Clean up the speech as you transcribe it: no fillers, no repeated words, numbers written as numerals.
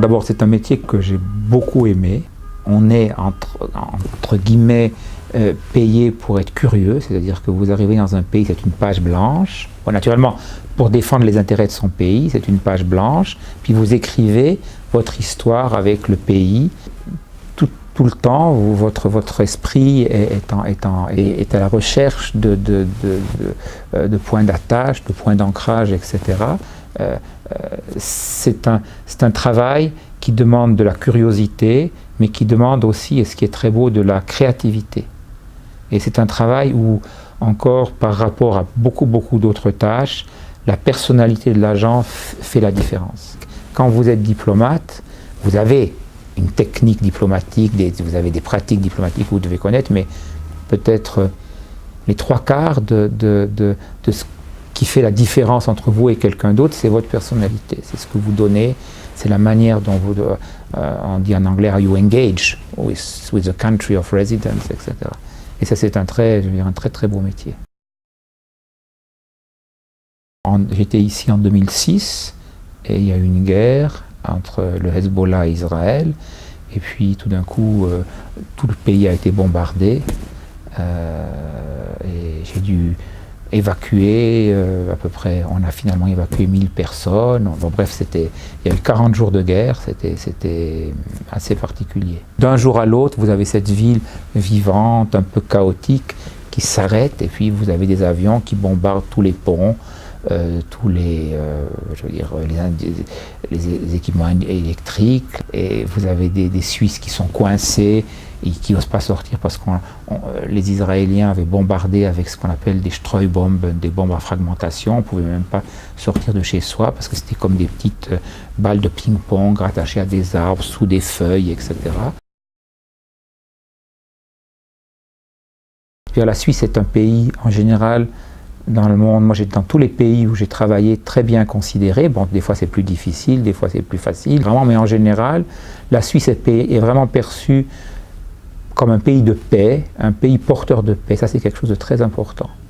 D'abord, c'est un métier que j'ai beaucoup aimé. On est, entre guillemets, payé pour être curieux, c'est-à-dire que vous arrivez dans un pays, c'est une page blanche. Bon, naturellement, pour défendre les intérêts de son pays, c'est une page blanche, puis vous écrivez votre histoire avec le pays. Tout le temps, votre esprit est à la recherche de points d'attache, de points d'ancrage, etc. C'est un travail qui demande de la curiosité, mais qui demande aussi, et ce qui est très beau, de la créativité. Et c'est un travail où, encore par rapport à beaucoup d'autres tâches, la personnalité de l'agent fait la différence. Quand vous êtes diplomate, vous avez une technique diplomatique, vous avez des pratiques diplomatiques que vous devez connaître, mais peut-être les 3/4 de ce qui fait la différence entre vous et quelqu'un d'autre, c'est votre personnalité, c'est ce que vous donnez, c'est la manière dont vous, on dit en anglais, how you engage with the country of residence, etc. Et ça, c'est un très beau métier. J'étais ici en 2006, et il y a eu une guerre entre le Hezbollah et Israël, et puis tout d'un coup, tout le pays a été bombardé, et j'ai dû évacuer à peu près, on a finalement évacué 1000 personnes, bon, bref, il y a eu 40 jours de guerre, c'était assez particulier. D'un jour à l'autre, vous avez cette ville vivante, un peu chaotique, qui s'arrête, et puis vous avez des avions qui bombardent tous les ponts, tous les équipements électriques, et vous avez des Suisses qui sont coincés et qui n'osent pas sortir parce que les Israéliens avaient bombardé avec ce qu'on appelle des Streubombes, des bombes à fragmentation. On ne pouvait même pas sortir de chez soi parce que c'était comme des petites balles de ping-pong rattachées à des arbres, sous des feuilles, etc. Puis la Suisse est un pays, en général, dans le monde, moi dans tous les pays où j'ai travaillé, très bien considéré. Bon, des fois c'est plus difficile, des fois c'est plus facile, vraiment, mais en général, la Suisse est vraiment perçue comme un pays de paix, un pays porteur de paix. Ça, c'est quelque chose de très important.